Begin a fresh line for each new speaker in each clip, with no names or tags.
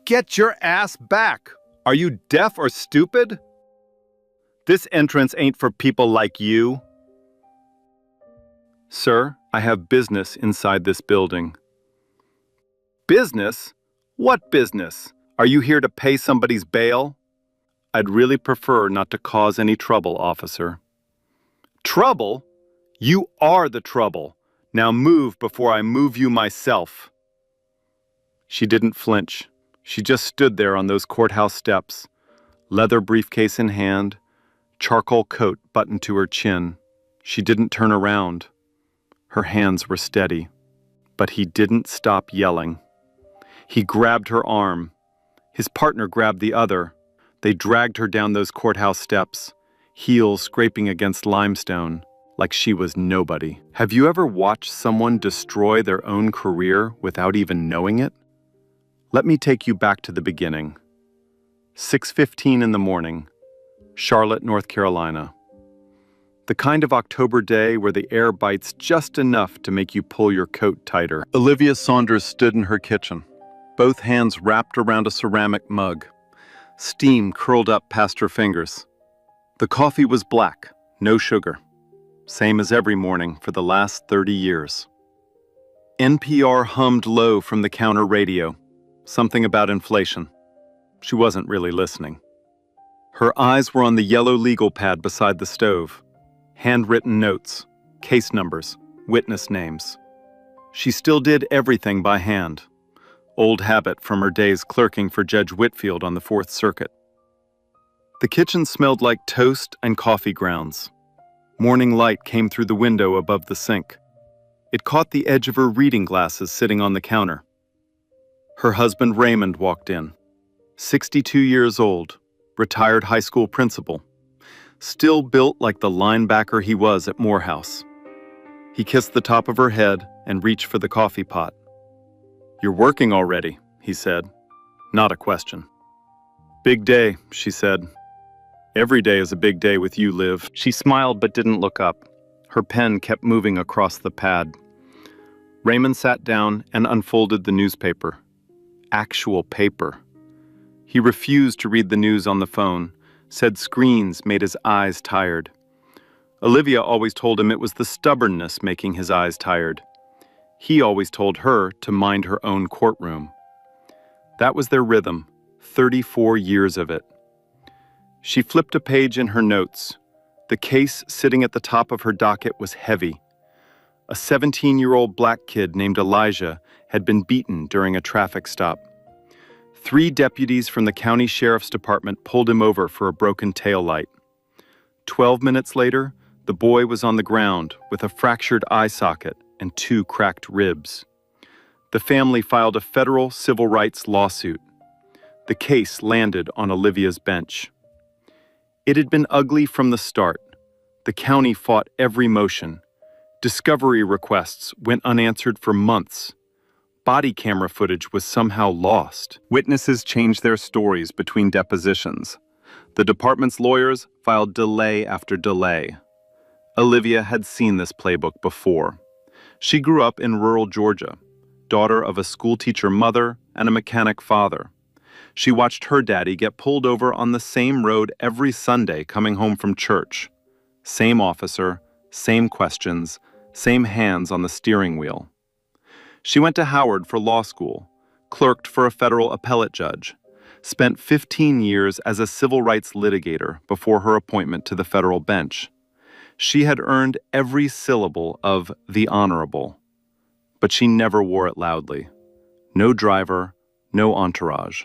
Get your ass back! Are you deaf or stupid? This entrance ain't for people like you. Sir, I have business inside this building. Business? What business? Are you here to pay somebody's bail? I'd really prefer not to cause any trouble, officer. Trouble? You are the trouble. Now move before I move you myself. She didn't flinch. She just stood there on those courthouse steps, leather briefcase in hand, charcoal coat buttoned to her chin. She didn't turn around. Her hands were steady, but he didn't stop yelling. He grabbed her arm. His partner grabbed the other. They dragged her down those courthouse steps, heels scraping against limestone, like she was nobody. Have you ever watched someone destroy their own career without even knowing it? Let me take you back to the beginning. 6:15 in the morning, Charlotte, North Carolina. The kind of October day where the air bites just enough to make you pull your coat tighter. Olivia Saunders stood in her kitchen, both hands wrapped around a ceramic mug. Steam curled up past her fingers. The coffee was black, no sugar. Same as every morning for the last 30 years. NPR hummed low from the counter radio, something about inflation. She wasn't really listening. Her eyes were on the yellow legal pad beside the stove. Handwritten notes, case numbers, witness names. She still did everything by hand. Old habit from her days clerking for Judge Whitfield on the Fourth Circuit. The kitchen smelled like toast and coffee grounds. Morning light came through the window above the sink. It caught the edge of her reading glasses sitting on the counter. Her husband Raymond walked in. 62 years old, retired high school principal. Still built like the linebacker he was at Morehouse. He kissed the top of her head and reached for the coffee pot. "You're working already," he said. Not a question. "Big day," she said. "Every day is a big day with you, Liv." She smiled but didn't look up. Her pen kept moving across the pad. Raymond sat down and unfolded the newspaper. Actual paper. He refused to read the news on the phone, said screens made his eyes tired. Olivia always told him it was the stubbornness making his eyes tired. He always told her to mind her own courtroom. That was their rhythm, 34 years of it. She flipped a page in her notes. The case sitting at the top of her docket was heavy. A 17-year-old black kid named Elijah had been beaten during a traffic stop. 3 deputies from the county sheriff's department pulled him over for a broken taillight. 12 minutes later, the boy was on the ground with a fractured eye socket and 2 cracked ribs. The family filed a federal civil rights lawsuit. The case landed on Olivia's bench. It had been ugly from the start. The county fought every motion. Discovery requests went unanswered for months. Body camera footage was somehow lost. Witnesses changed their stories between depositions. The department's lawyers filed delay after delay. Olivia had seen this playbook before. She grew up in rural Georgia, daughter of a schoolteacher mother and a mechanic father. She watched her daddy get pulled over on the same road every Sunday coming home from church. Same officer, same questions, same hands on the steering wheel. She went to Howard for law school, clerked for a federal appellate judge, spent 15 years as a civil rights litigator before her appointment to the federal bench. She had earned every syllable of the honorable, but she never wore it loudly. No driver, no entourage.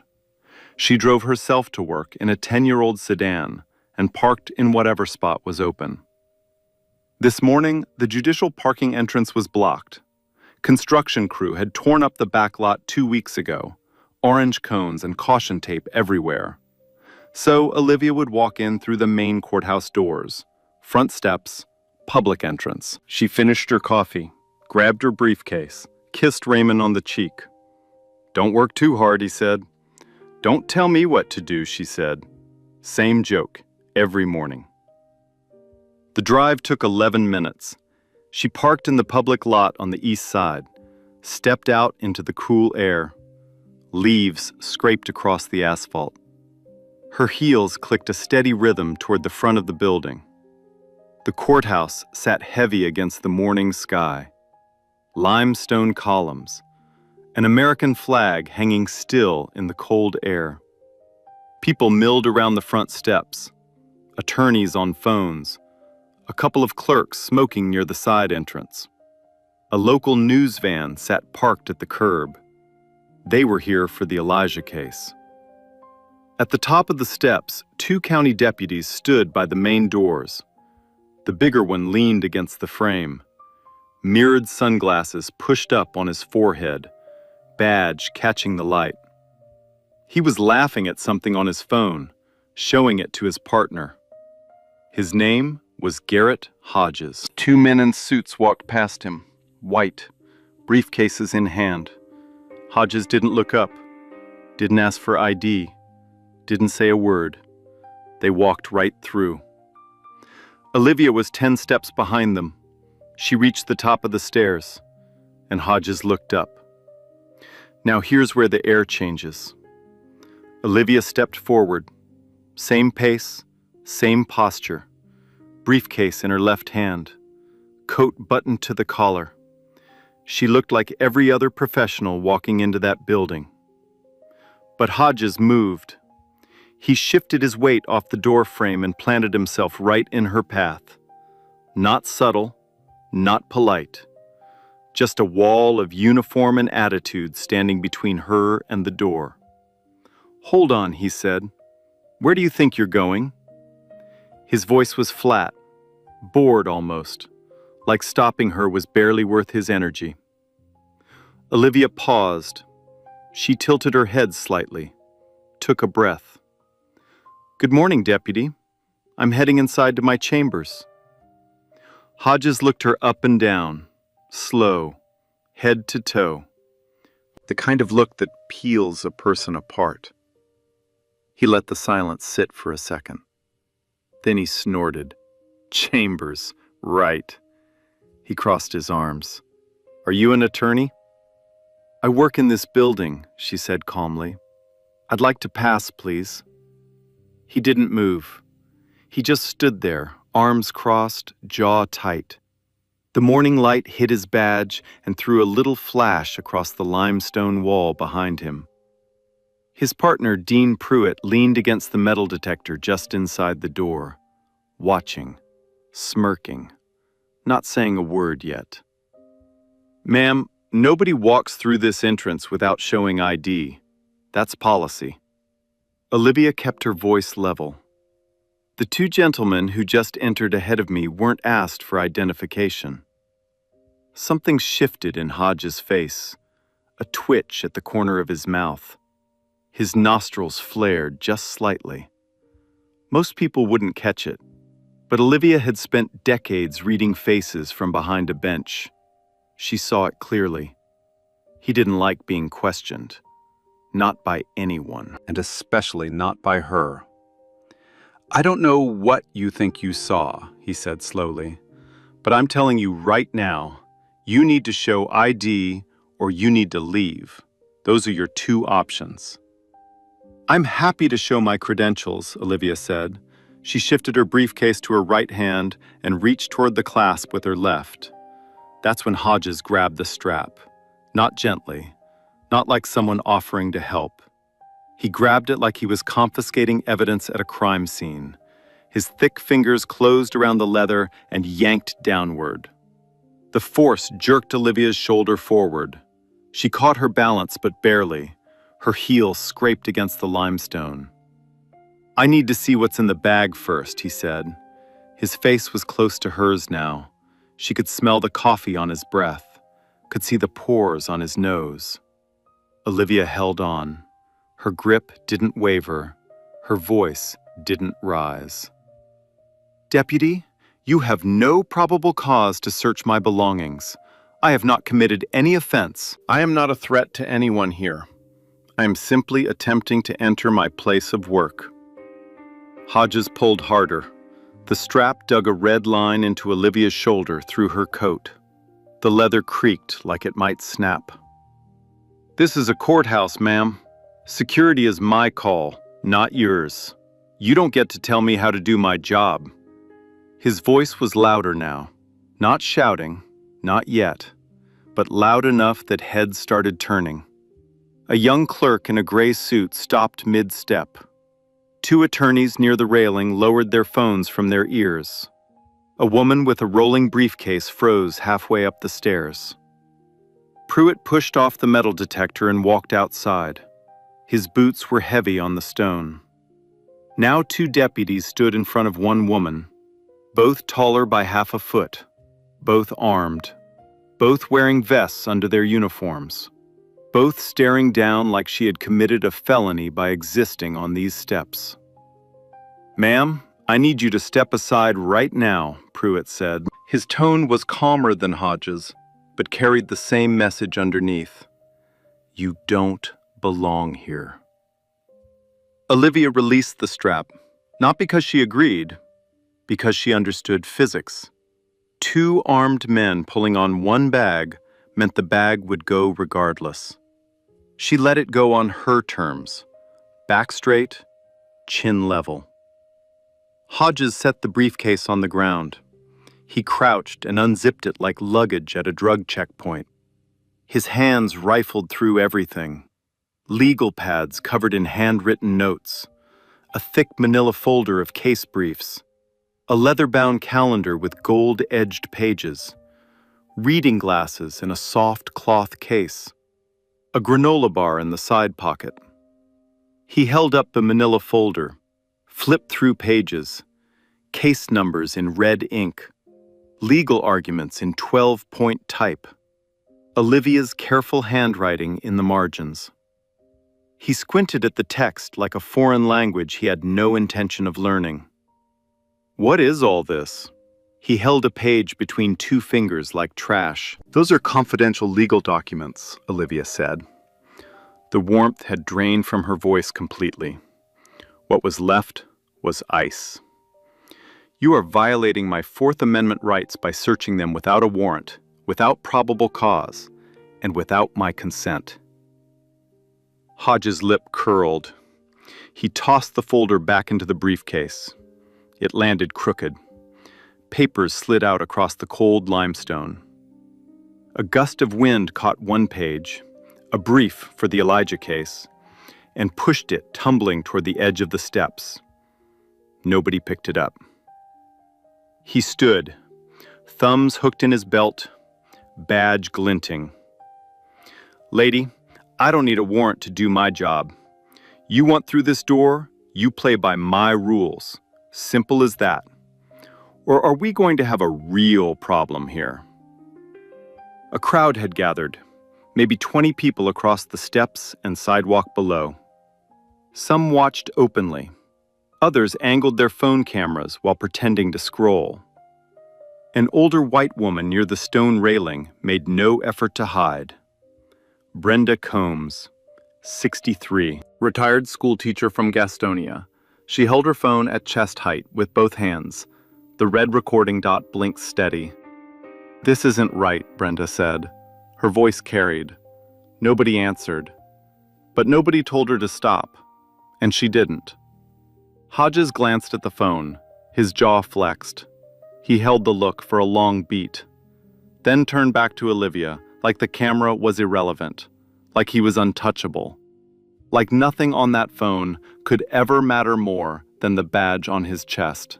She drove herself to work in a 10-year-old sedan and parked in whatever spot was open. This morning, the judicial parking entrance was blocked. Construction crew had torn up the back lot 2 weeks ago, orange cones and caution tape everywhere. So Olivia would walk in through the main courthouse doors, front steps, public entrance. She finished her coffee, grabbed her briefcase, kissed Raymond on the cheek. "Don't work too hard," he said. "Don't tell me what to do," she said. Same joke, every morning. The drive took 11 minutes. She parked in the public lot on the east side, stepped out into the cool air. Leaves scraped across the asphalt. Her heels clicked a steady rhythm toward the front of the building. The courthouse sat heavy against the morning sky. Limestone columns, an American flag hanging still in the cold air. People milled around the front steps, attorneys on phones, a couple of clerks smoking near the side entrance. A local news van sat parked at the curb. They were here for the Elijah case. At the top of the steps, 2 county deputies stood by the main doors. The bigger one leaned against the frame. Mirrored sunglasses pushed up on his forehead, badge catching the light. He was laughing at something on his phone, showing it to his partner. His name was Garrett Hodges. 2 men in suits walked past him, white, briefcases in hand. Hodges didn't look up, didn't ask for ID, didn't say a word. They walked right through. Olivia was 10 steps behind them. She reached the top of the stairs, and Hodges looked up. Now here's where the air changes. Olivia stepped forward. Same pace, same posture. Briefcase in her left hand. Coat buttoned to the collar. She looked like every other professional walking into that building. But Hodges moved. He shifted his weight off the door frame and planted himself right in her path. Not subtle, not polite. Just a wall of uniform and attitude standing between her and the door. "Hold on," he said. "Where do you think you're going?" His voice was flat, bored almost, like stopping her was barely worth his energy. Olivia paused. She tilted her head slightly, took a breath. "Good morning, Deputy. I'm heading inside to my chambers." Hodges looked her up and down, slow, head to toe. The kind of look that peels a person apart. He let the silence sit for a second. Then he snorted. "Chambers, right." He crossed his arms. "Are you an attorney?" "I work in this building," she said calmly. "I'd like to pass, please." He didn't move. He just stood there, arms crossed, jaw tight. The morning light hit his badge and threw a little flash across the limestone wall behind him. His partner, Dean Pruitt, leaned against the metal detector just inside the door, watching, smirking, not saying a word yet. "Ma'am, nobody walks through this entrance without showing ID. That's policy." Olivia kept her voice level. "The 2 gentlemen who just entered ahead of me weren't asked for identification." Something shifted in Hodges' face, a twitch at the corner of his mouth. His nostrils flared just slightly. Most people wouldn't catch it, but Olivia had spent decades reading faces from behind a bench. She saw it clearly. He didn't like being questioned. Not by anyone, and especially not by her. "I don't know what you think you saw," he said slowly, "but I'm telling you right now, you need to show ID or you need to leave. Those are your 2 options." "I'm happy to show my credentials," Olivia said. She shifted her briefcase to her right hand and reached toward the clasp with her left. That's when Hodges grabbed the strap. Not gently, not like someone offering to help. He grabbed it like he was confiscating evidence at a crime scene. His thick fingers closed around the leather and yanked downward. The force jerked Olivia's shoulder forward. She caught her balance, but barely. Her heel scraped against the limestone. "I need to see what's in the bag first," he said. His face was close to hers now. She could smell the coffee on his breath, could see the pores on his nose. Olivia held on. Her grip didn't waver. Her voice didn't rise. "Deputy, you have no probable cause to search my belongings. I have not committed any offense. I am not a threat to anyone here. I am simply attempting to enter my place of work." Hodges pulled harder. The strap dug a red line into Olivia's shoulder through her coat. The leather creaked like it might snap. This is a courthouse, ma'am. Security is my call, not yours. You don't get to tell me how to do my job. His voice was louder now. Not shouting, not yet, but loud enough that heads started turning. A young clerk in a gray suit stopped mid-step. Two attorneys near the railing lowered their phones from their ears. A woman with a rolling briefcase froze halfway up the stairs. Pruitt pushed off the metal detector and walked outside. His boots were heavy on the stone. Now two deputies stood in front of one woman, both taller by half a foot, both armed, both wearing vests under their uniforms, both staring down like she had committed a felony by existing on these steps. "Ma'am, I need you to step aside right now," Pruitt said. His tone was calmer than Hodges, but carried the same message underneath. You don't belong here. Olivia released the strap, not because she agreed, because she understood physics. Two armed men pulling on one bag meant the bag would go regardless. She let it go on her terms, back straight, chin level. Hodges set the briefcase on the ground. He crouched and unzipped it like luggage at a drug checkpoint. His hands rifled through everything. Legal pads covered in handwritten notes, a thick manila folder of case briefs, a leather-bound calendar with gold-edged pages, reading glasses in a soft cloth case, a granola bar in the side pocket. He held up the manila folder, flipped through pages, case numbers in red ink, legal arguments in 12-point type, Olivia's careful handwriting in the margins. He squinted at the text like a foreign language he had no intention of learning. What is all this? He held a page between two fingers like trash. Those are confidential legal documents, Olivia said. The warmth had drained from her voice completely. What was left was ice. You are violating my Fourth Amendment rights by searching them without a warrant, without probable cause, and without my consent. Hodges' lip curled. He tossed the folder back into the briefcase. It landed crooked. Papers slid out across the cold limestone. A gust of wind caught one page, a brief for the Elijah case, and pushed it tumbling toward the edge of the steps. Nobody picked it up. He stood, thumbs hooked in his belt, badge glinting. Lady, I don't need a warrant to do my job. You want through this door, you play by my rules. Simple as that. Or are we going to have a real problem here? A crowd had gathered, maybe 20 people across the steps and sidewalk below. Some watched openly. Others angled their phone cameras while pretending to scroll. An older white woman near the stone railing made no effort to hide. Brenda Combs, 63, retired schoolteacher from Gastonia. She held her phone at chest height with both hands. The red recording dot blinked steady. This isn't right, Brenda said. Her voice carried. Nobody answered. But nobody told her to stop, and she didn't. Hodges glanced at the phone, his jaw flexed. He held the look for a long beat, then turned back to Olivia, like the camera was irrelevant, like he was untouchable, like nothing on that phone could ever matter more than the badge on his chest.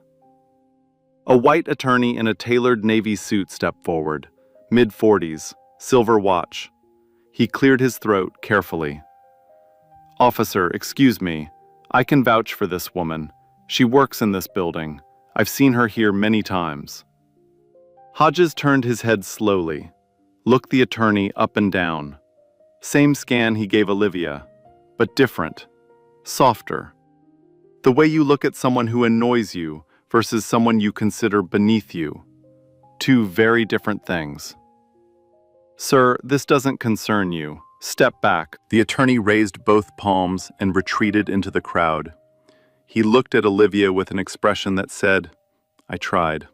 A white attorney in a tailored navy suit stepped forward, mid-40s, silver watch. He cleared his throat carefully. Officer, excuse me. I can vouch for this woman. She works in this building. I've seen her here many times. Hodges turned his head slowly, looked the attorney up and down. Same scan he gave Olivia, but different, softer. The way you look at someone who annoys you versus someone you consider beneath you. Two very different things. Sir, this doesn't concern you. Step back. The attorney raised both palms and retreated into the crowd. He looked at Olivia with an expression that said, I tried.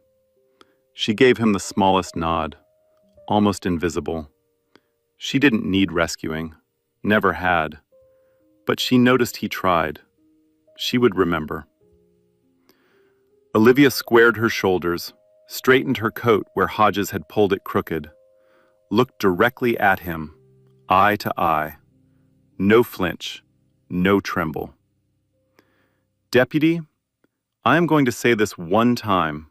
She gave him the smallest nod, almost invisible. She didn't need rescuing. Never had. But she noticed he tried. She would remember. Olivia squared her shoulders, straightened her coat where Hodges had pulled it crooked, looked directly at him, eye to eye. No flinch, no tremble. Deputy, I am going to say this one time.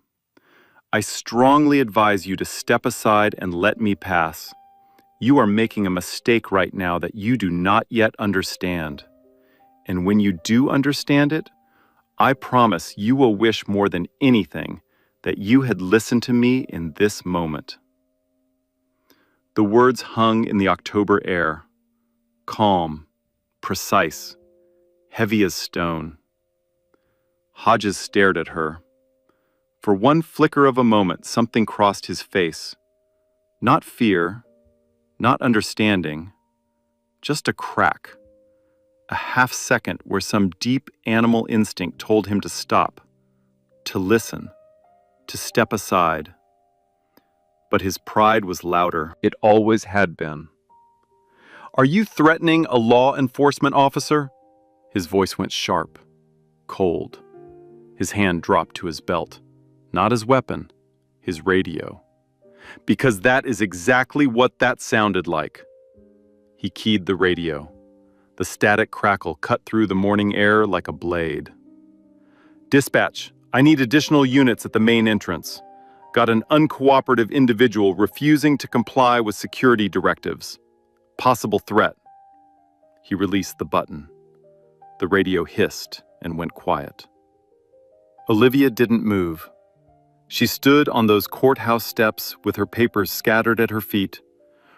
I strongly advise you to step aside and let me pass. You are making a mistake right now that you do not yet understand. And when you do understand it, I promise you will wish more than anything that you had listened to me in this moment. The words hung in the October air, calm, precise, heavy as stone. Hodges stared at her. For one flicker of a moment, something crossed his face. Not fear, not understanding, just a crack. A half second where some deep animal instinct told him to stop, to listen, to step aside. But his pride was louder. It always had been. Are you threatening a law enforcement officer? His voice went sharp, cold. His hand dropped to his belt. Not his weapon, his radio. Because that is exactly what that sounded like. He keyed the radio. The static crackle cut through the morning air like a blade. Dispatch, I need additional units at the main entrance. Got an uncooperative individual refusing to comply with security directives. Possible threat. He released the button. The radio hissed and went quiet. Olivia didn't move. She stood on those courthouse steps with her papers scattered at her feet,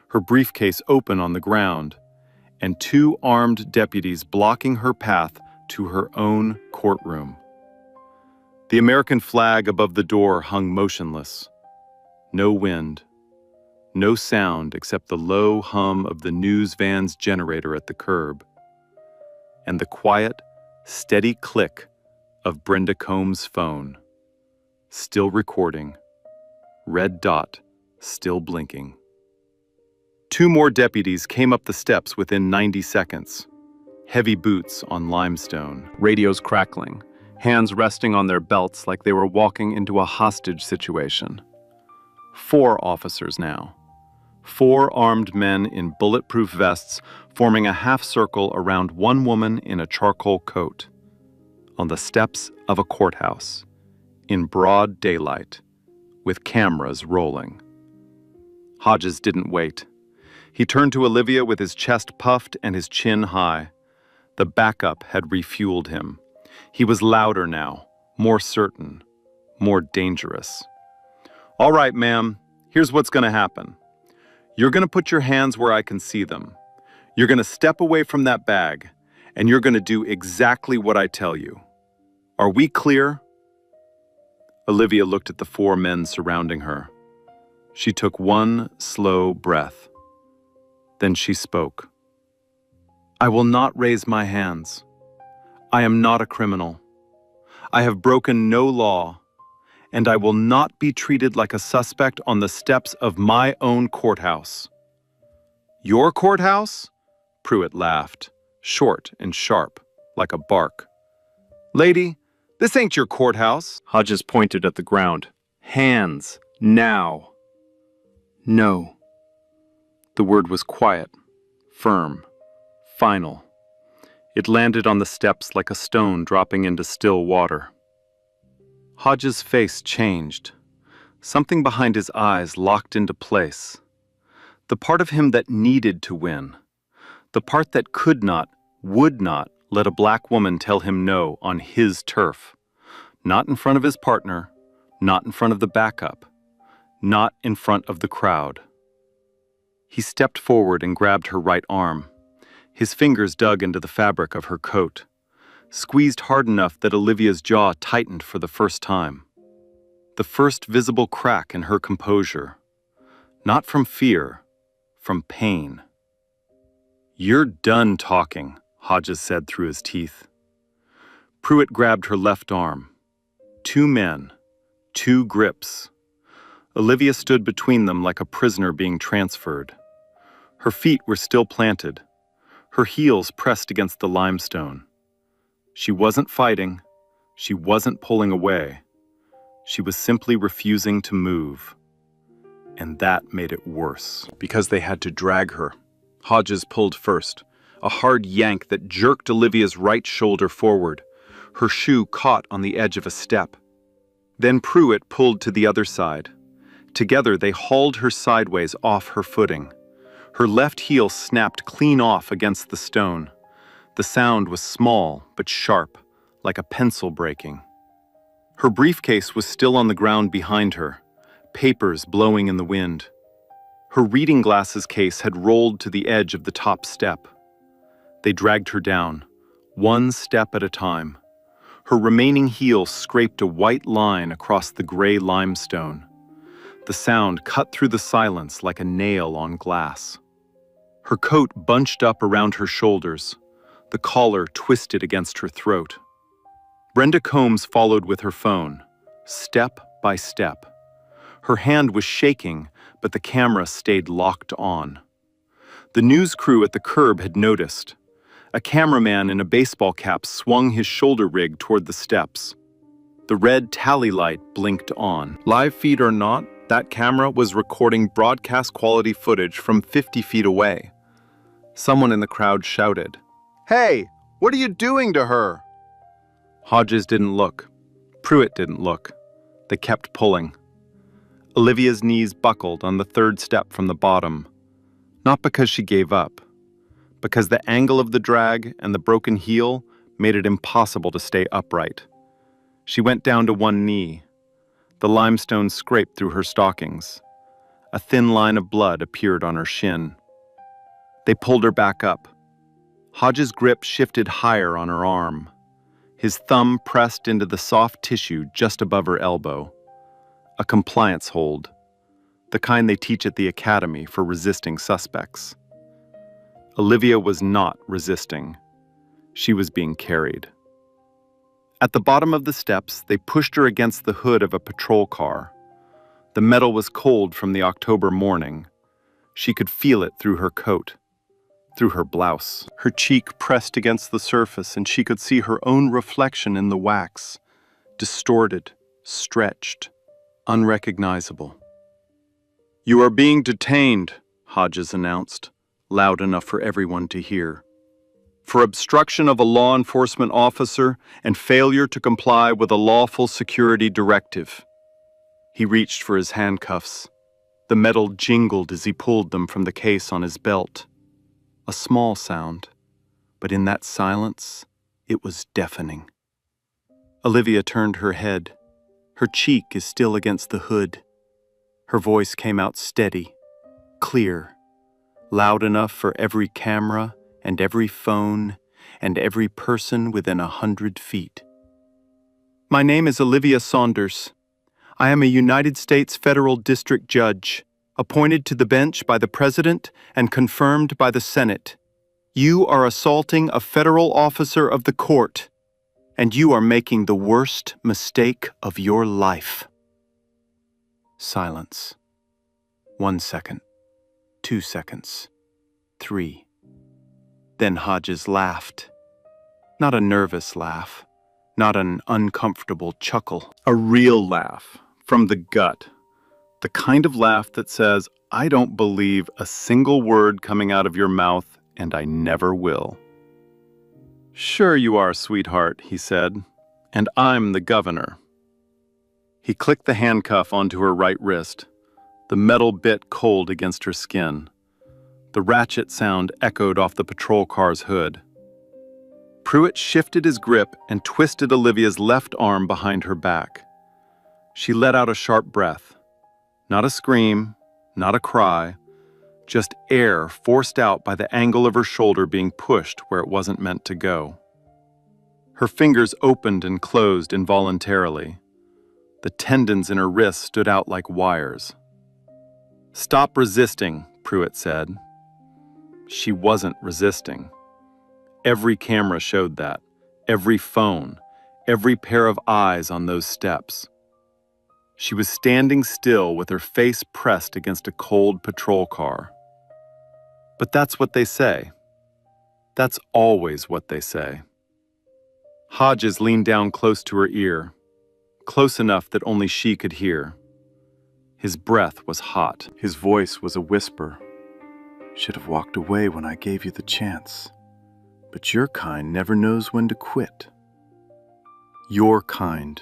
her briefcase open on the ground, and two armed deputies blocking her path to her own courtroom. The American flag above the door hung motionless. No wind, no sound except the low hum of the news van's generator at the curb, and the quiet, steady click of Brenda Combs' phone. Still recording. Red dot, still blinking. Two more deputies came up the steps within 90 seconds. Heavy boots on limestone. Radios crackling, hands resting on their belts like they were walking into a hostage situation. 4 officers now. 4 armed men in bulletproof vests forming a half circle around one woman in a charcoal coat. On the steps of a courthouse. In broad daylight, with cameras rolling. Hodges didn't wait. He turned to Olivia with his chest puffed and his chin high. The backup had refueled him. He was louder now, more certain, more dangerous. All right, ma'am, here's what's going to happen. You're going to put your hands where I can see them. You're going to step away from that bag, and you're going to do exactly what I tell you. Are we clear? Olivia looked at the 4 men surrounding her. She took one slow breath. Then she spoke. I will not raise my hands. I am not a criminal. I have broken no law, and I will not be treated like a suspect on the steps of my own courthouse. Your courthouse? Pruitt laughed, short and sharp, like a bark. Lady, this ain't your courthouse. Hodges pointed at the ground. Hands, now. No. The word was quiet, firm, final. It landed on the steps like a stone dropping into still water. Hodges' face changed. Something behind his eyes locked into place. The part of him that needed to win. The part that could not, would not, let a black woman tell him no on his turf. Not in front of his partner, not in front of the backup, not in front of the crowd. He stepped forward and grabbed her right arm. His fingers dug into the fabric of her coat, squeezed hard enough that Olivia's jaw tightened for the first time. The first visible crack in her composure. Not from fear, from pain. You're done talking, Hodges said through his teeth. Pruitt grabbed her left arm. 2 men, 2 grips. Olivia stood between them like a prisoner being transferred. Her feet were still planted. her heels pressed against the limestone. She wasn't fighting. She wasn't pulling away. She was simply refusing to move. And that made it worse, because they had to drag her. Hodges pulled first, a hard yank that jerked Olivia's right shoulder forward. Her shoe caught on the edge of a step. Then Pruitt pulled to the other side. Together they hauled her sideways off her footing. Her left heel snapped clean off against the stone. The sound was small but sharp, like a pencil breaking. Her briefcase was still on the ground behind her, papers blowing in the wind. Her reading glasses case had rolled to the edge of the top step. They dragged her down, one step at a time. Her remaining heel scraped a white line across the gray limestone. The sound cut through the silence like a nail on glass. Her coat bunched up around her shoulders, the collar twisted against her throat. Brenda Combs followed with her phone, step by step. Her hand was shaking, but the camera stayed locked on. The news crew at the curb had noticed. A cameraman in a baseball cap swung his shoulder rig toward the steps. The red tally light blinked on. Live feed or not, that camera was recording broadcast quality footage from 50 feet away. Someone in the crowd shouted, "Hey, what are you doing to her?" Hodges didn't look. Pruitt didn't look. They kept pulling. Olivia's knees buckled on the third step from the bottom, not because she gave up, because the angle of the drag and the broken heel made it impossible to stay upright. She went down to one knee. The limestone scraped through her stockings. A thin line of blood appeared on her shin. They pulled her back up. Hodges' grip shifted higher on her arm. His thumb pressed into the soft tissue just above her elbow. A compliance hold, the kind they teach at the academy for resisting suspects. Olivia was not resisting. She was being carried. At the bottom of the steps, they pushed her against the hood of a patrol car. The metal was cold from the October morning. She could feel it through her coat, through her blouse. Her cheek pressed against the surface, and she could see her own reflection in the wax, distorted, stretched, unrecognizable. "You are being detained," Hodges announced, loud enough for everyone to hear, "for obstruction of a law enforcement officer and failure to comply with a lawful security directive." He reached for his handcuffs. The metal jingled as he pulled them from the case on his belt. A small sound, but in that silence, it was deafening. Olivia turned her head. Her cheek is still against the hood. Her voice came out steady, clear, loud enough for every camera and every phone and every person within 100 feet. "My name is Olivia Saunders. I am a United States federal district judge, appointed to the bench by the President and confirmed by the Senate. You are assaulting a federal officer of the court, and you are making the worst mistake of your life." Silence. 1 second, 2 seconds, 3. Then Hodges laughed. Not a nervous laugh, not an uncomfortable chuckle. A real laugh, from the gut. The kind of laugh that says, "I don't believe a single word coming out of your mouth, and I never will." "Sure you are, sweetheart," he said, "and I'm the governor." He clicked the handcuff onto her right wrist, the metal bit cold against her skin. The ratchet sound echoed off the patrol car's hood. Pruitt shifted his grip and twisted Olivia's left arm behind her back. She let out a sharp breath. Not a scream, not a cry, just air forced out by the angle of her shoulder being pushed where it wasn't meant to go. Her fingers opened and closed involuntarily. The tendons in her wrists stood out like wires. "Stop resisting," Pruitt said. She wasn't resisting. Every camera showed that, every phone, every pair of eyes on those steps. She was standing still with her face pressed against a cold patrol car. But that's what they say. That's always what they say. Hodges leaned down close to her ear, close enough that only she could hear. His breath was hot. His voice was a whisper. Should have walked away when I gave you the chance. But your kind never knows when to quit. Your kind.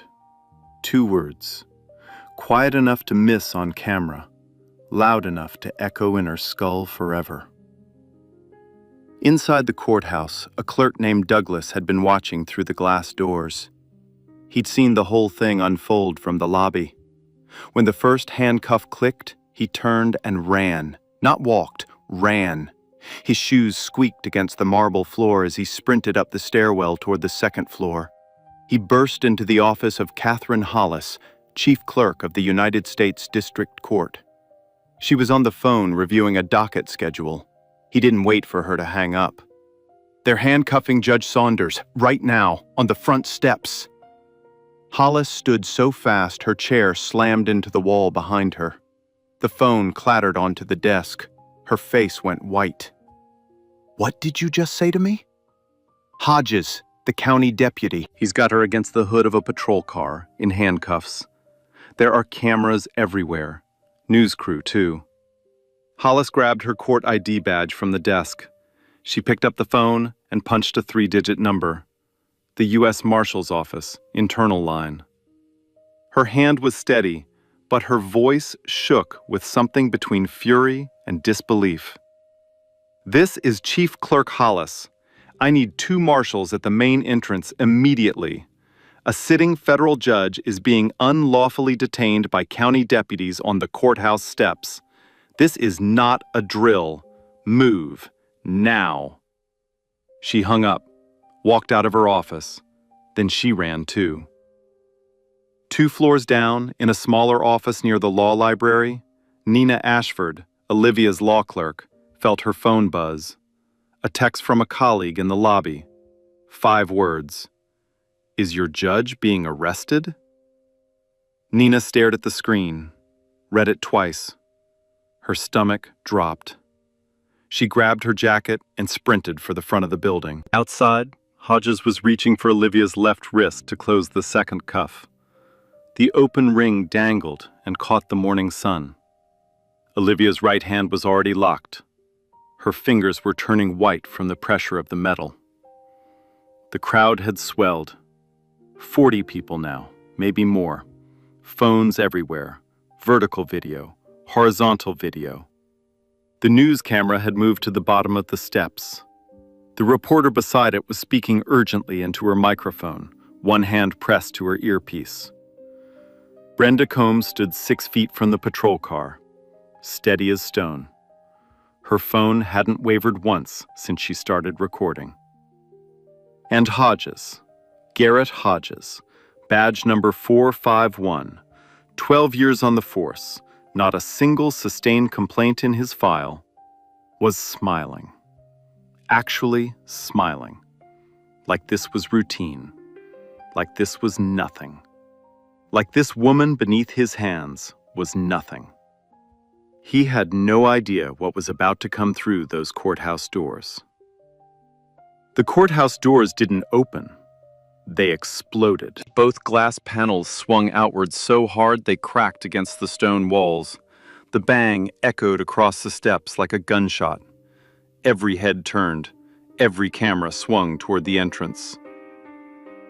2 words. Quiet enough to miss on camera. Loud enough to echo in her skull forever. Inside the courthouse, a clerk named Douglas had been watching through the glass doors. He'd seen the whole thing unfold from the lobby. When the first handcuff clicked, he turned and ran. Not walked, ran. His shoes squeaked against the marble floor as he sprinted up the stairwell toward the 2nd floor. He burst into the office of Catherine Hollis, chief clerk of the United States District Court. She was on the phone reviewing a docket schedule. He didn't wait for her to hang up. They're handcuffing Judge Saunders, right now, on the front steps. Hollis stood so fast her chair slammed into the wall behind her. The phone clattered onto the desk. Her face went white. What did you just say to me? Hodges, the county deputy. He's got her against the hood of a patrol car, in handcuffs. There are cameras everywhere. News crew, too. Hollis grabbed her court ID badge from the desk. She picked up the phone and punched a 3-digit number. The U.S. Marshal's office, internal line. Her hand was steady, but her voice shook with something between fury and disbelief. This is Chief Clerk Hollis. I need 2 marshals at the main entrance immediately. A sitting federal judge is being unlawfully detained by county deputies on the courthouse steps. This is not a drill. Move. Now. She hung up, walked out of her office. Then she ran too. 2 floors down, in a smaller office near the law library, Nina Ashford, Olivia's law clerk, felt her phone buzz. A text from a colleague in the lobby. 5 words. Is your judge being arrested? Nina stared at the screen, read it twice. Her stomach dropped. She grabbed her jacket and sprinted for the front of the building. Outside, Hodges was reaching for Olivia's left wrist to close the 2nd cuff. The open ring dangled and caught the morning sun. Olivia's right hand was already locked. Her fingers were turning white from the pressure of the metal. The crowd had swelled. 40 people now, maybe more. Phones everywhere. Vertical video. Horizontal video. The news camera had moved to the bottom of the steps. The reporter beside it was speaking urgently into her microphone, one hand pressed to her earpiece. Brenda Combs stood 6 feet from the patrol car, steady as stone. Her phone hadn't wavered once since she started recording. And Hodges, Garrett Hodges, badge number 451, 12 years on the force, not a single sustained complaint in his file, was smiling. Actually smiling. Like this was routine. Like this was nothing. Like this woman beneath his hands was nothing. He had no idea what was about to come through those courthouse doors. The courthouse doors didn't open. They exploded. Both glass panels swung outward so hard they cracked against the stone walls. The bang echoed across the steps like a gunshot. Every head turned. Every camera swung toward the entrance.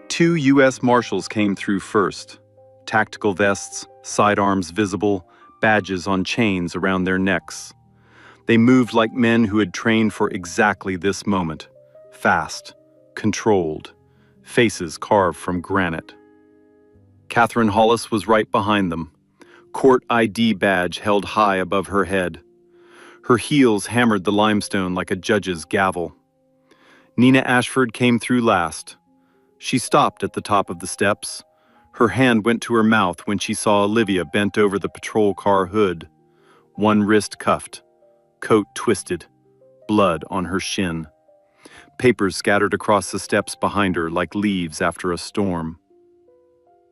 2 U.S. Marshals came through first. Tactical vests, sidearms visible, badges on chains around their necks. They moved like men who had trained for exactly this moment. Fast, controlled. Faces carved from granite. Catherine Hollis was right behind them, court ID badge held high above her head. Her heels hammered the limestone like a judge's gavel. Nina Ashford came through last. She stopped at the top of the steps. Her hand went to her mouth when she saw Olivia bent over the patrol car hood, one wrist cuffed, coat twisted, blood on her shin. Papers scattered across the steps behind her like leaves after a storm.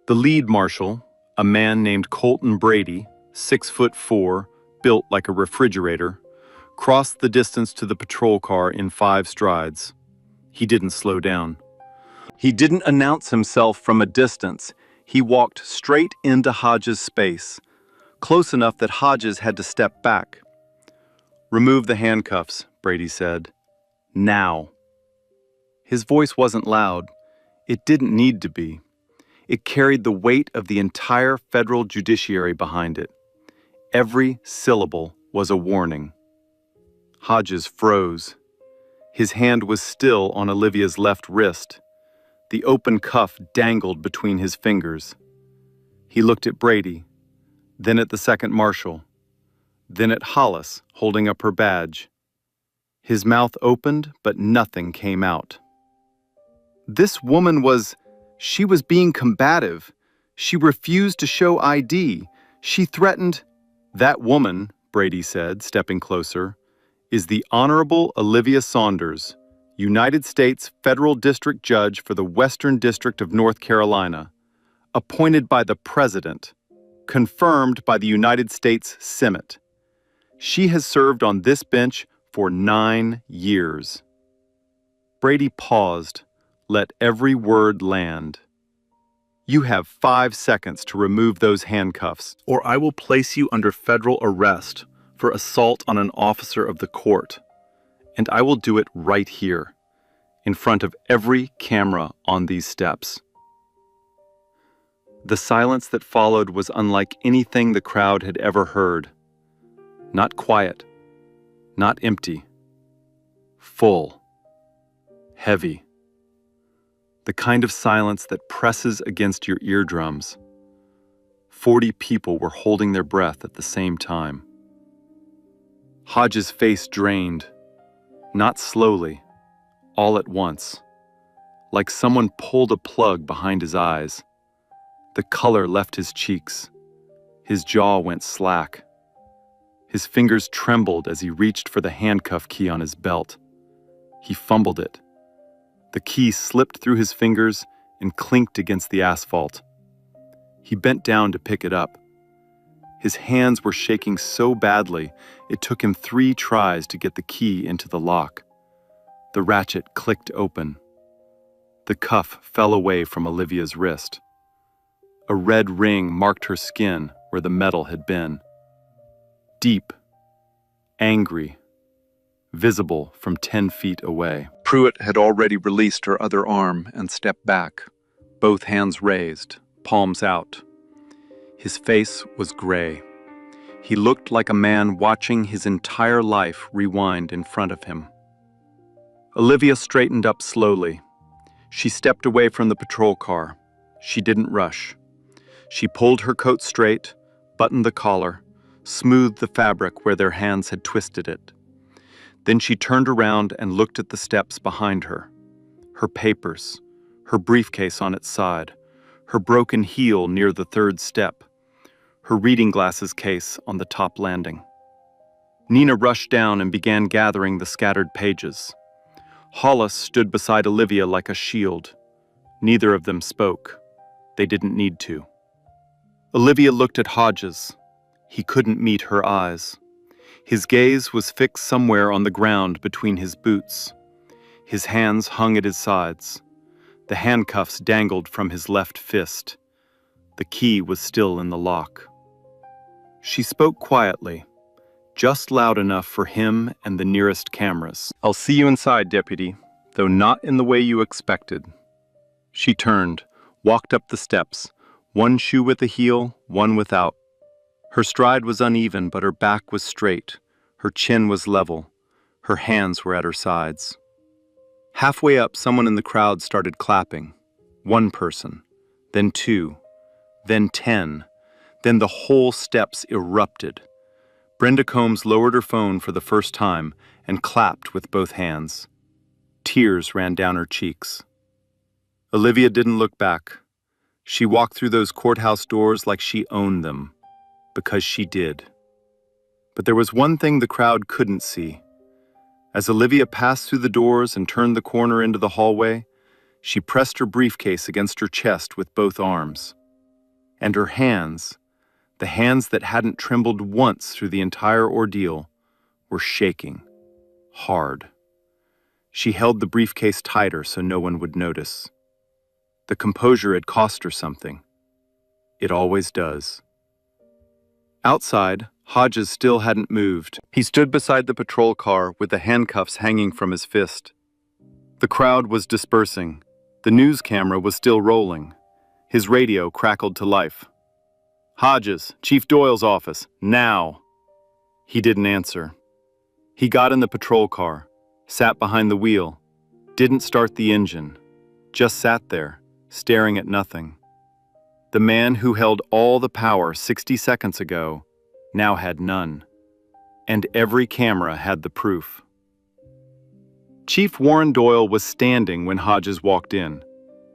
The lead marshal, a man named Colton Brady, 6'4", built like a refrigerator, crossed the distance to the patrol car in 5 strides. He didn't slow down. He didn't announce himself from a distance. He walked straight into Hodges' space, close enough that Hodges had to step back. "Remove the handcuffs," Brady said. "Now." His voice wasn't loud. It didn't need to be. It carried the weight of the entire federal judiciary behind it. Every syllable was a warning. Hodges froze. His hand was still on Olivia's left wrist. The open cuff dangled between his fingers. He looked at Brady, then at the second marshal, then at Hollis holding up her badge. His mouth opened, but nothing came out. This woman she was being combative. She refused to show ID. She threatened. "That woman," Brady said, stepping closer, "is the Honorable Olivia Saunders, United States Federal District Judge for the Western District of North Carolina, appointed by the President, confirmed by the United States Senate. She has served on this bench for 9 years." Brady paused, let every word land. "You have 5 seconds to remove those handcuffs, or I will place you under federal arrest for assault on an officer of the court. And I will do it right here, in front of every camera on these steps." The silence that followed was unlike anything the crowd had ever heard. Not quiet, not empty. Full. Heavy. The kind of silence that presses against your eardrums. 40 people were holding their breath at the same time. Hodges' face drained, not slowly, all at once, like someone pulled a plug behind his eyes. The color left his cheeks. His jaw went slack. His fingers trembled as he reached for the handcuff key on his belt. He fumbled it. The key slipped through his fingers and clinked against the asphalt. He bent down to pick it up. His hands were shaking so badly, it took him 3 tries to get the key into the lock. The ratchet clicked open. The cuff fell away from Olivia's wrist. A red ring marked her skin where the metal had been. Deep, angry, visible from 10 feet away. Pruitt had already released her other arm and stepped back, both hands raised, palms out. His face was gray. He looked like a man watching his entire life rewind in front of him. Olivia straightened up slowly. She stepped away from the patrol car. She didn't rush. She pulled her coat straight, buttoned the collar, smoothed the fabric where their hands had twisted it. Then she turned around and looked at the steps behind her. Her papers, her briefcase on its side, her broken heel near the 3rd step, her reading glasses case on the top landing. Nina rushed down and began gathering the scattered pages. Hollis stood beside Olivia like a shield. Neither of them spoke. They didn't need to. Olivia looked at Hodges. He couldn't meet her eyes. His gaze was fixed somewhere on the ground between his boots. His hands hung at his sides. The handcuffs dangled from his left fist. The key was still in the lock. She spoke quietly, just loud enough for him and the nearest cameras. "I'll see you inside, Deputy, though not in the way you expected." She turned, walked up the steps, one shoe with a heel, one without. Her stride was uneven, but her back was straight. Her chin was level. Her hands were at her sides. Halfway up, someone in the crowd started clapping. 1 person, then 2, then 10. Then the whole steps erupted. Brenda Combs lowered her phone for the first time and clapped with both hands. Tears ran down her cheeks. Olivia didn't look back. She walked through those courthouse doors like she owned them, because she did. But there was one thing the crowd couldn't see. As Olivia passed through the doors and turned the corner into the hallway, she pressed her briefcase against her chest with both arms. And her hands, the hands that hadn't trembled once through the entire ordeal, were shaking, hard. She held the briefcase tighter so no one would notice. The composure had cost her something. It always does. Outside, Hodges still hadn't moved. He stood beside the patrol car with the handcuffs hanging from his fist. The crowd was dispersing. The news camera was still rolling. His radio crackled to life. "Hodges, Chief Doyle's office, now." He didn't answer. He got in the patrol car, sat behind the wheel, didn't start the engine, just sat there, staring at nothing. The man who held all the power 60 seconds ago now had none, and every camera had the proof. Chief Warren Doyle was standing when Hodges walked in,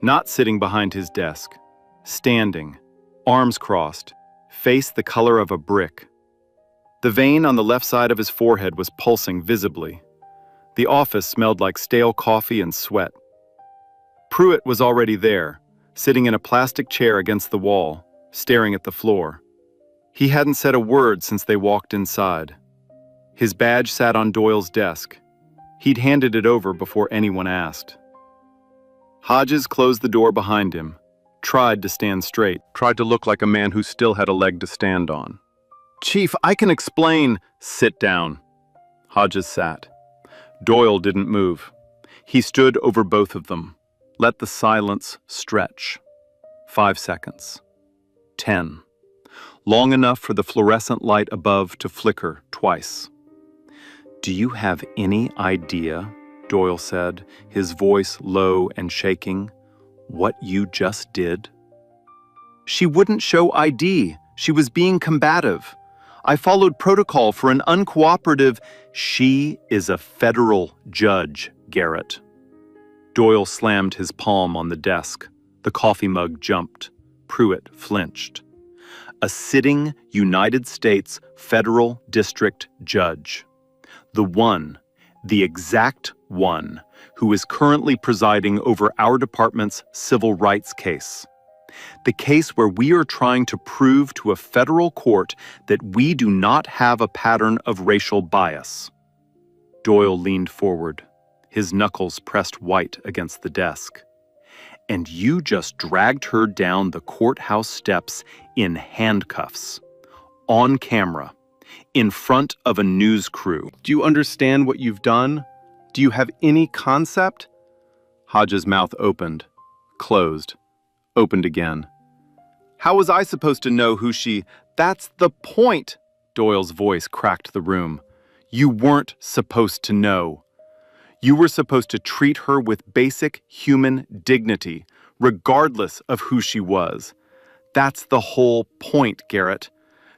not sitting behind his desk, standing, arms crossed, face the color of a brick. The vein on the left side of his forehead was pulsing visibly. The office smelled like stale coffee and sweat. Pruitt was already there, sitting in a plastic chair against the wall, staring at the floor. He hadn't said a word since they walked inside. His badge sat on Doyle's desk. He'd handed it over before anyone asked. Hodges closed the door behind him, tried to stand straight, tried to look like a man who still had a leg to stand on. "Chief, I can explain." "Sit down." Hodges sat. Doyle didn't move. He stood over both of them. Let the silence stretch. 5 seconds. 10. Long enough for the fluorescent light above to flicker twice. "Do you have any idea," Doyle said, his voice low and shaking, "what you just did?" "She wouldn't show ID. She was being combative. I followed protocol for an uncooperative—" "She is a federal judge, Garrett." Doyle slammed his palm on the desk. The coffee mug jumped. Pruitt flinched. "A sitting United States federal district judge. The one, the exact one, who is currently presiding over our department's civil rights case. The case where we are trying to prove to a federal court that we do not have a pattern of racial bias." Doyle leaned forward, his knuckles pressed white against the desk. "And you just dragged her down the courthouse steps in handcuffs, on camera, in front of a news crew. Do you understand what you've done? Do you have any concept?" Hodges' mouth opened, closed, opened again. "How was I supposed to know who she—" "That's the point!" Doyle's voice cracked the room. "You weren't supposed to know. You were supposed to treat her with basic human dignity, regardless of who she was. That's the whole point, Garrett.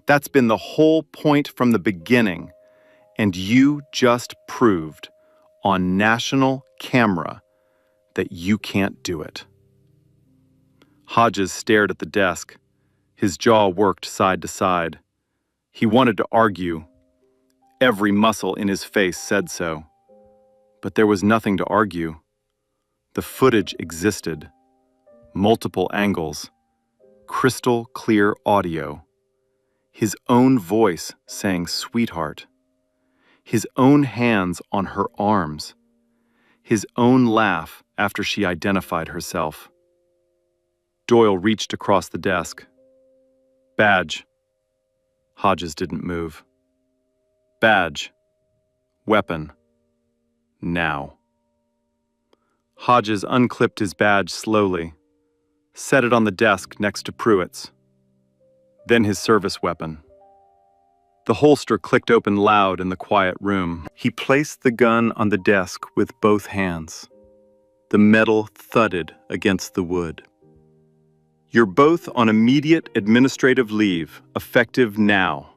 That's been the whole point from the beginning. And you just proved, on national camera, that you can't do it." Hodges stared at the desk. His jaw worked side to side. He wanted to argue. Every muscle in his face said so. But there was nothing to argue. The footage existed. Multiple angles. Crystal clear audio. His own voice saying "sweetheart." His own hands on her arms. His own laugh after she identified herself. Doyle reached across the desk. "Badge." Hodges didn't move. "Badge. Weapon. Now." Hodges unclipped his badge slowly, set it on the desk next to Pruitt's. Then his service weapon. The holster clicked open loud in the quiet room. He placed the gun on the desk with both hands. The metal thudded against the wood. "You're both on immediate administrative leave, effective now.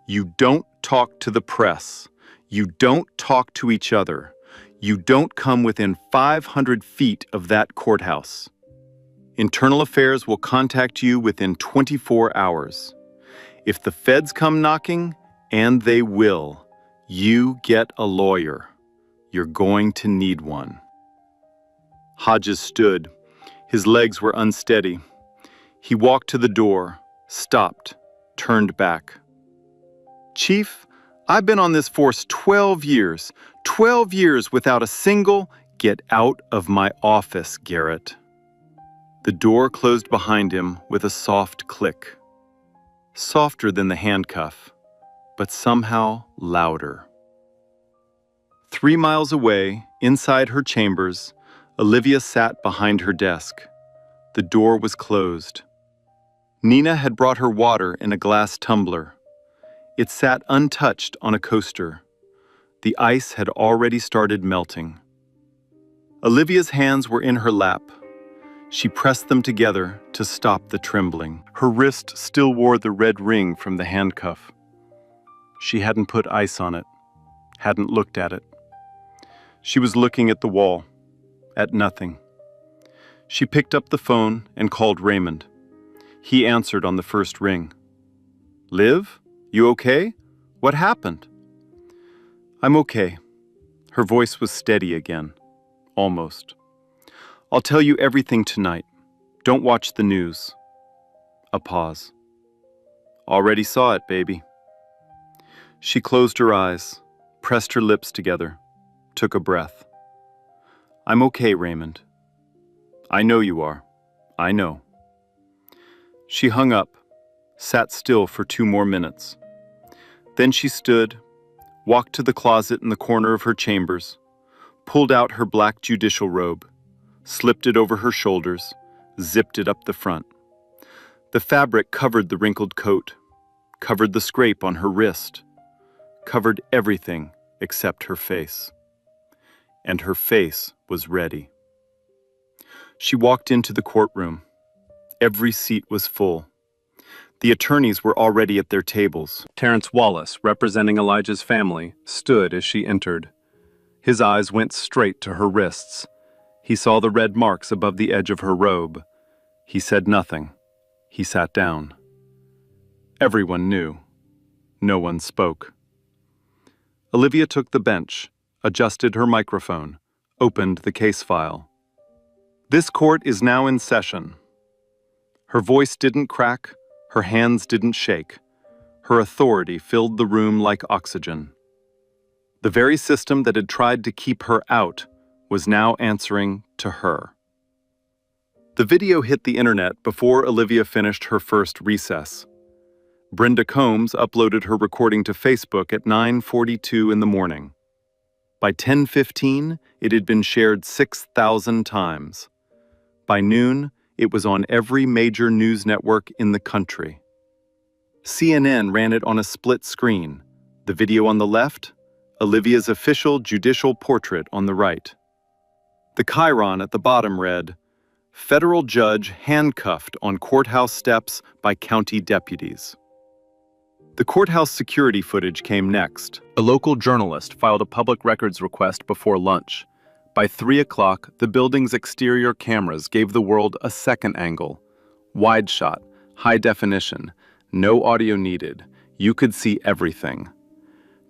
You don't talk to the press. You don't talk to each other. You don't come within 500 feet of that courthouse. Internal Affairs will contact you within 24 hours. If the feds come knocking, and they will, you get a lawyer. You're going to need one." Hodges stood. His legs were unsteady. He walked to the door, stopped, turned back. "Chief, I've been on this force 12 years. 12 years without a single, "Get out of my office, Garrett." The door closed behind him with a soft click. Softer than the handcuff, but somehow louder. 3 miles away, inside her chambers, Olivia sat behind her desk. The door was closed. Nina had brought her water in a glass tumbler. It sat untouched on a coaster. The ice had already started melting. Olivia's hands were in her lap. She pressed them together to stop the trembling. Her wrist still wore the red ring from the handcuff. She hadn't put ice on it, hadn't looked at it. She was looking at the wall, at nothing. She picked up the phone and called Raymond. He answered on the first ring. "Liv, you okay? What happened?" "I'm okay." Her voice was steady again, almost. "I'll tell you everything tonight. Don't watch the news." A pause. "Already saw it, baby." She closed her eyes, pressed her lips together, took a breath. "I'm okay, Raymond. I know you are. I know." She hung up, sat still for 2 more minutes. Then she stood, walked to the closet in the corner of her chambers, pulled out her black judicial robe, slipped it over her shoulders, zipped it up the front. The fabric covered the wrinkled coat, covered the scrape on her wrist, covered everything except her face. And her face was ready. She walked into the courtroom. Every seat was full. The attorneys were already at their tables. Terrence Wallace, representing Elijah's family, stood as she entered. His eyes went straight to her wrists. He saw the red marks above the edge of her robe. He said nothing. He sat down. Everyone knew. No one spoke. Olivia took the bench, adjusted her microphone, opened the case file. "This court is now in session." Her voice didn't crack, her hands didn't shake. Her authority filled the room like oxygen. The very system that had tried to keep her out was now answering to her. The video hit the internet before Olivia finished her first recess. Brenda Combs uploaded her recording to Facebook at 9:42 in the morning. By 10:15, it had been shared 6,000 times. By noon, it was on every major news network in the country. CNN ran it on a split screen, the video on the left, Olivia's official judicial portrait on the right. The chyron at the bottom read, "Federal judge handcuffed on courthouse steps by county deputies." The courthouse security footage came next. A local journalist filed a public records request before lunch. By 3 o'clock, the building's exterior cameras gave the world a second angle. Wide shot, high definition, no audio needed. You could see everything.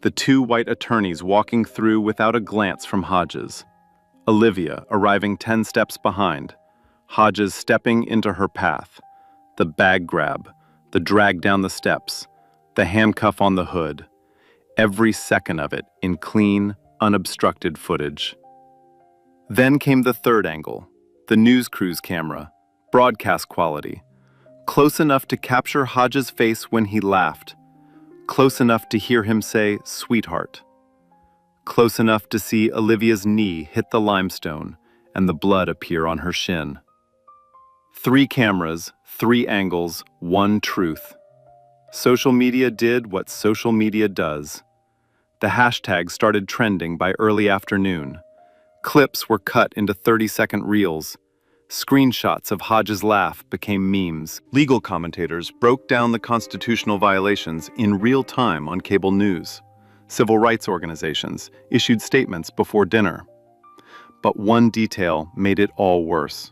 The 2 white attorneys walking through without a glance from Hodges. Olivia arriving 10 steps behind. Hodges stepping into her path. The bag grab, the drag down the steps, the handcuff on the hood. Every second of it in clean, unobstructed footage. Then came the third angle, the news crew's camera, broadcast quality, close enough to capture Hodges' face when he laughed, close enough to hear him say, "Sweetheart," close enough to see Olivia's knee hit the limestone and the blood appear on her shin. 3 cameras, 3 angles, 1 truth. Social media did what social media does. The hashtag started trending by early afternoon. Clips were cut into 30-second reels. Screenshots of Hodges' laugh became memes. Legal commentators broke down the constitutional violations in real time on cable news. Civil rights organizations issued statements before dinner. But one detail made it all worse.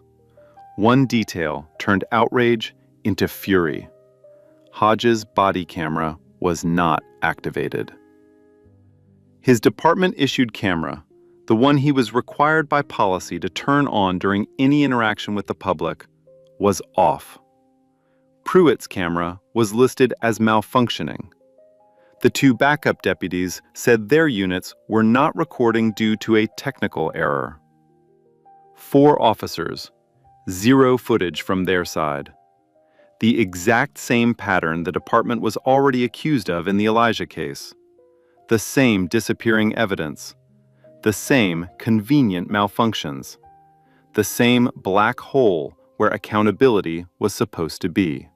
One detail turned outrage into fury. Hodges' body camera was not activated. His department-issued camera, the one he was required by policy to turn on during any interaction with the public, was off. Pruitt's camera was listed as malfunctioning. The two backup deputies said their units were not recording due to a technical error. 4 officers, 0 footage from their side. The exact same pattern the department was already accused of in the Elijah case. The same disappearing evidence. The same convenient malfunctions. The same black hole where accountability was supposed to be.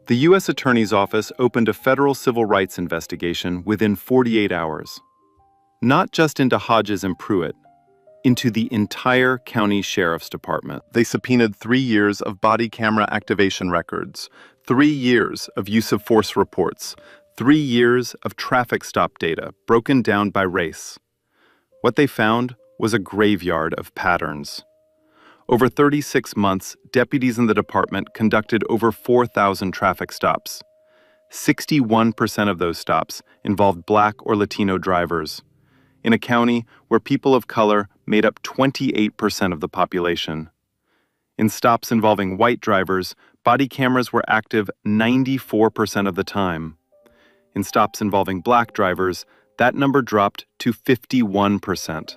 The U.S. Attorney's Office opened a federal civil rights investigation within 48 hours. Not just into Hodges and Pruitt, into the entire county sheriff's department. They subpoenaed 3 years of body camera activation records, 3 years of use of force reports, 3 years of traffic stop data broken down by race. What they found was a graveyard of patterns. Over 36 months, deputies in the department conducted over 4,000 traffic stops. 61% of those stops involved Black or Latino drivers, in a county where people of color made up 28% of the population. In stops involving white drivers, body cameras were active 94% of the time. In stops involving Black drivers, that number dropped to 51%.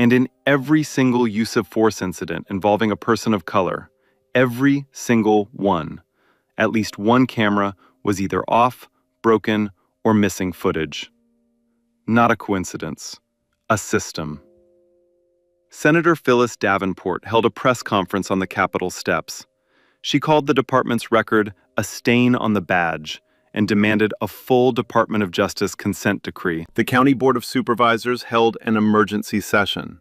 And in every single use of force incident involving a person of color, every single one, at least one camera was either off, broken, or missing footage. Not a coincidence, a system. Senator Phyllis Davenport held a press conference on the Capitol steps. She called the department's record a stain on the badge and demanded a full Department of Justice consent decree. The County Board of Supervisors held an emergency session.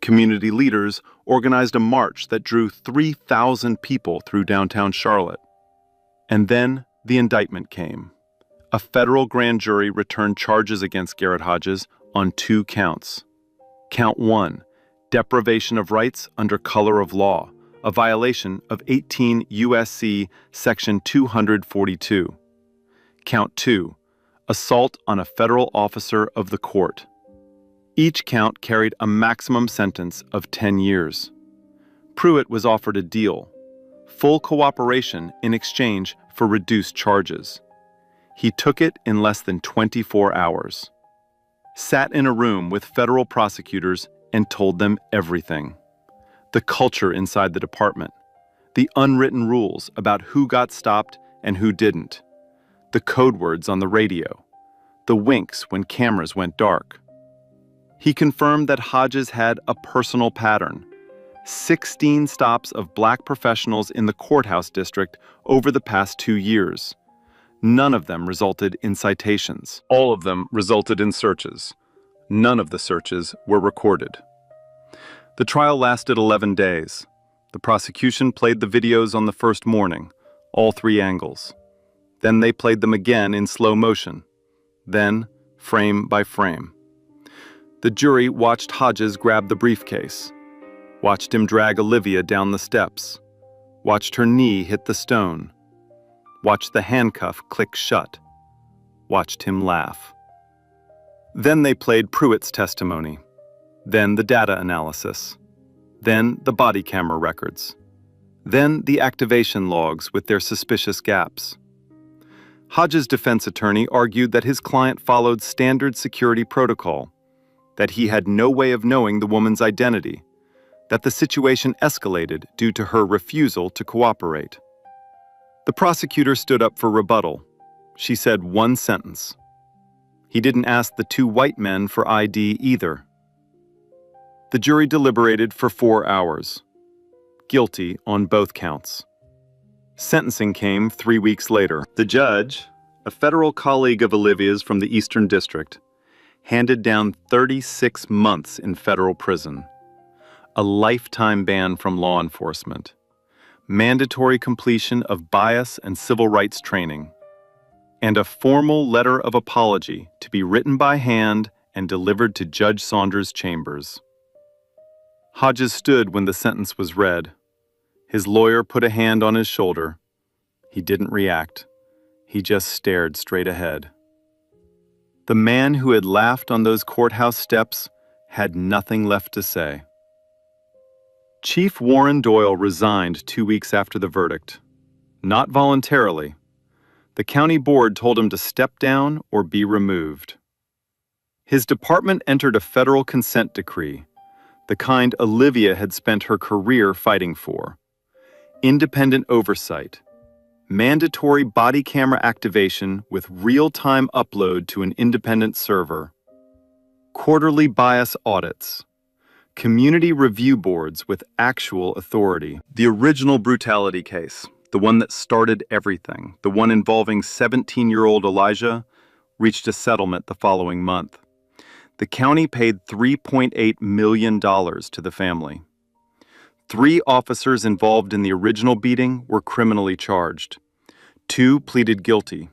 Community leaders organized a march that drew 3,000 people through downtown Charlotte. And then the indictment came. A federal grand jury returned charges against Garrett Hodges on 2 counts. Count 1, deprivation of rights under color of law, a violation of 18 U.S.C. Section 242. Count 2, assault on a federal officer of the court. Each count carried a maximum sentence of 10 years. Pruitt was offered a deal, full cooperation in exchange for reduced charges. He took it in less than 24 hours. Sat in a room with federal prosecutors and told them everything. The culture inside the department, the unwritten rules about who got stopped and who didn't, the code words on the radio, the winks when cameras went dark. He confirmed that Hodges had a personal pattern, 16 stops of Black professionals in the courthouse district over the past 2 years. None of them resulted in citations. All of them resulted in searches. None of the searches were recorded. The trial lasted 11 days. The prosecution played the videos on the first morning, all 3 angles. Then they played them again in slow motion. Then, frame by frame. The jury watched Hodges grab the briefcase, watched him drag Olivia down the steps, watched her knee hit the stone, watched the handcuff click shut, watched him laugh. Then they played Pruitt's testimony, then the data analysis, then the body camera records, then the activation logs with their suspicious gaps. Hodges' defense attorney argued that his client followed standard security protocol, that he had no way of knowing the woman's identity, that the situation escalated due to her refusal to cooperate. The prosecutor stood up for rebuttal. She said one sentence. He didn't ask the 2 white men for ID either. The jury deliberated for 4 hours. Guilty on both counts. Sentencing came 3 weeks later. The judge, a federal colleague of Olivia's from the Eastern District, handed down 36 months in federal prison, a lifetime ban from law enforcement, mandatory completion of bias and civil rights training, and a formal letter of apology to be written by hand and delivered to Judge Saunders' chambers. Hodges stood when the sentence was read. His lawyer put a hand on his shoulder. He didn't react. He just stared straight ahead. The man who had laughed on those courthouse steps had nothing left to say. Chief Warren Doyle resigned 2 weeks after the verdict. Not voluntarily. The county board told him to step down or be removed. His department entered a federal consent decree, the kind Olivia had spent her career fighting for. Independent oversight, mandatory body camera activation with real-time upload to an independent server, quarterly bias audits, community review boards with actual authority. The original Brutality case, the one that started everything, the one involving 17-year-old Elijah, reached a settlement the following month. The county paid $3.8 million to the family. 3 officers involved in the original beating were criminally charged. 2 pleaded guilty.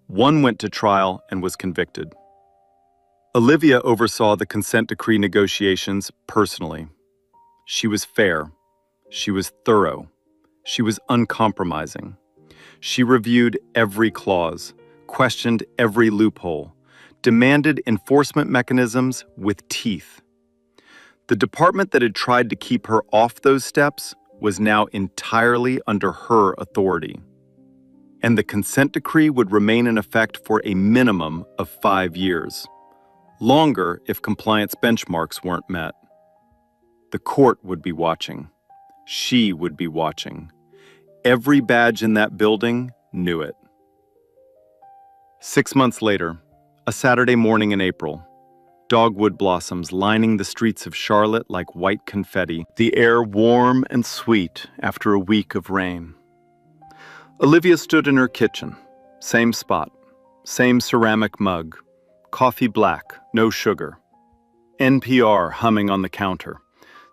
1 went to trial and was convicted. Olivia oversaw the consent decree negotiations personally. She was fair. She was thorough. She was uncompromising. She reviewed every clause, questioned every loophole, demanded enforcement mechanisms with teeth. The department that had tried to keep her off those steps was now entirely under her authority. And the consent decree would remain in effect for a minimum of 5 years. Longer if compliance benchmarks weren't met. The court would be watching. She would be watching. Every badge in that building knew it. 6 months later, a Saturday morning in April, dogwood blossoms lining the streets of Charlotte like white confetti, the air warm and sweet after a week of rain. Olivia stood in her kitchen, same spot, same ceramic mug, coffee black, no sugar. NPR humming on the counter,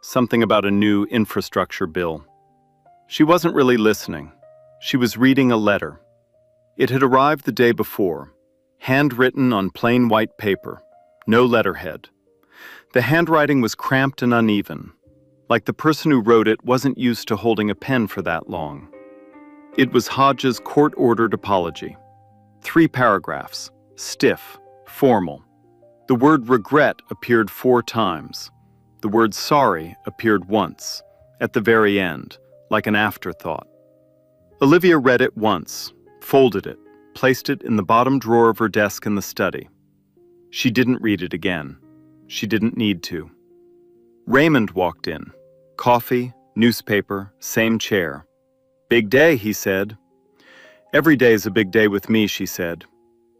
something about a new infrastructure bill. She wasn't really listening. She was reading a letter. It had arrived the day before, handwritten on plain white paper, no letterhead. The handwriting was cramped and uneven, like the person who wrote it wasn't used to holding a pen for that long. It was Hodge's court-ordered apology. 3 paragraphs, stiff, formal. The word regret appeared 4 times. The word sorry appeared once, at the very end, like an afterthought. Olivia read it once, folded it, placed it in the bottom drawer of her desk in the study. She didn't read it again. She didn't need to. Raymond walked in. Coffee, newspaper, same chair. "Big day," he said. "Every day's a big day with me," she said.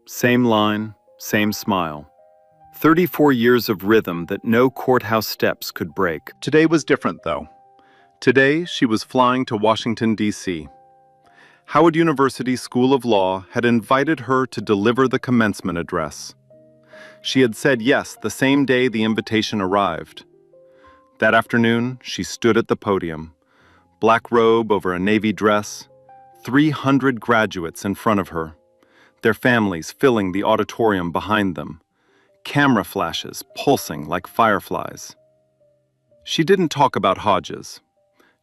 Same line, same smile. 34 years of rhythm that no courthouse steps could break. Today was different, though. Today, she was flying to Washington, D.C. Howard University School of Law had invited her to deliver the commencement address. She had said yes the same day the invitation arrived. That afternoon, she stood at the podium, black robe over a navy dress, 300 graduates in front of her, their families filling the auditorium behind them, camera flashes pulsing like fireflies. She didn't talk about Hodges.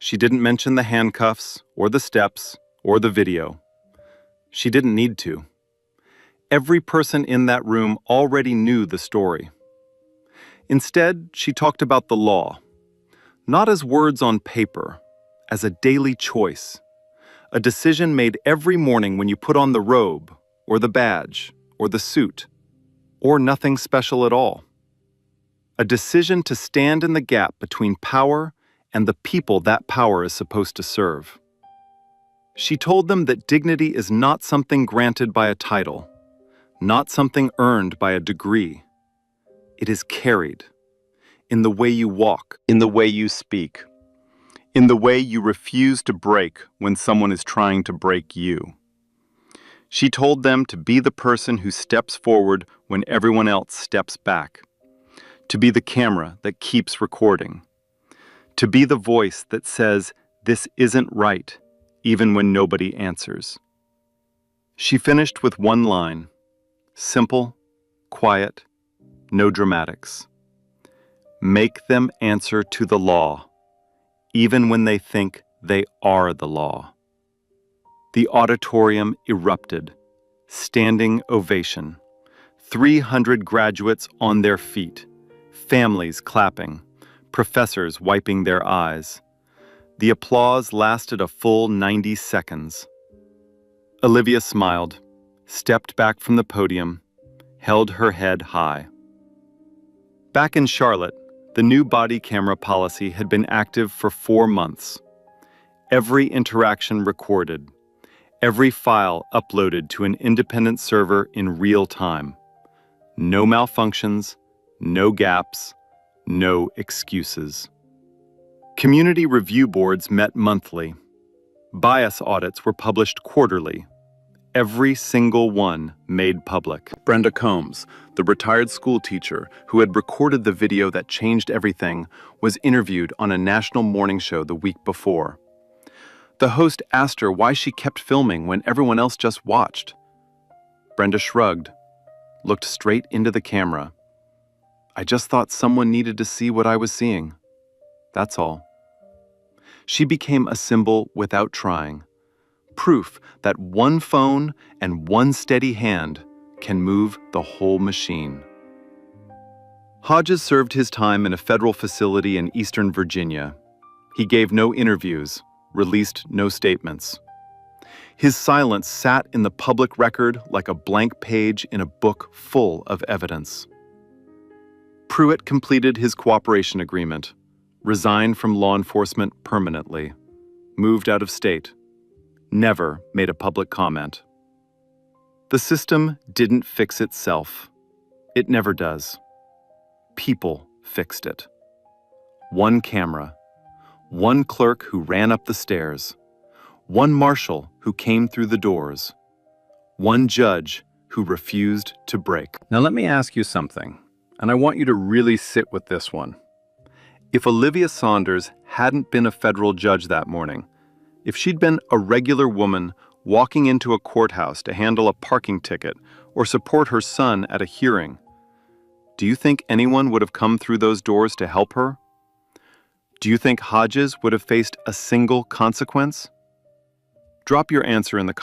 She didn't mention the handcuffs, or the steps, or the video. She didn't need to. Every person in that room already knew the story. Instead, she talked about the law, not as words on paper, as a daily choice, a decision made every morning when you put on the robe, or the badge, or the suit, or nothing special at all. A decision to stand in the gap between power and the people that power is supposed to serve. She told them that dignity is not something granted by a title, not something earned by a degree. It is carried in the way you walk, in the way you speak, in the way you refuse to break when someone is trying to break you. She told them to be the person who steps forward when everyone else steps back, to be the camera that keeps recording, to be the voice that says, "This isn't right," even when nobody answers. She finished with one line, simple, quiet, no dramatics. Make them answer to the law, even when they think they are the law. The auditorium erupted, standing ovation. 300 graduates on their feet, families clapping, professors wiping their eyes. The applause lasted a full 90 seconds. Olivia smiled. stepped back from the podium, held her head high. Back in Charlotte, the new body camera policy had been active for 4 months. Every interaction recorded, every file uploaded to an independent server in real time. No malfunctions, no gaps, no excuses. Community review boards met monthly. Bias audits were published quarterly. Every single one made public. Brenda Combs, the retired school teacher who had recorded the video that changed everything, was interviewed on a national morning show the week before. The host asked her why she kept filming when everyone else just watched. Brenda shrugged, looked straight into the camera. "I just thought someone needed to see what I was seeing. That's all." She became a symbol without trying. Proof that one phone and one steady hand can move the whole machine. Hodges served his time in a federal facility in Eastern Virginia. He gave no interviews, released no statements. His silence sat in the public record like a blank page in a book full of evidence. Pruitt completed his cooperation agreement, resigned from law enforcement permanently, moved out of state, never made a public comment. The system didn't fix itself. It never does. People fixed it. One camera, one clerk who ran up the stairs, one marshal who came through the doors, one judge who refused to break. Now let me ask you something, and I want you to really sit with this one. If Olivia Saunders hadn't been a federal judge that morning, if she'd been a regular woman walking into a courthouse to handle a parking ticket or support her son at a hearing, do you think anyone would have come through those doors to help her? Do you think Hodges would have faced a single consequence? Drop your answer in the comments.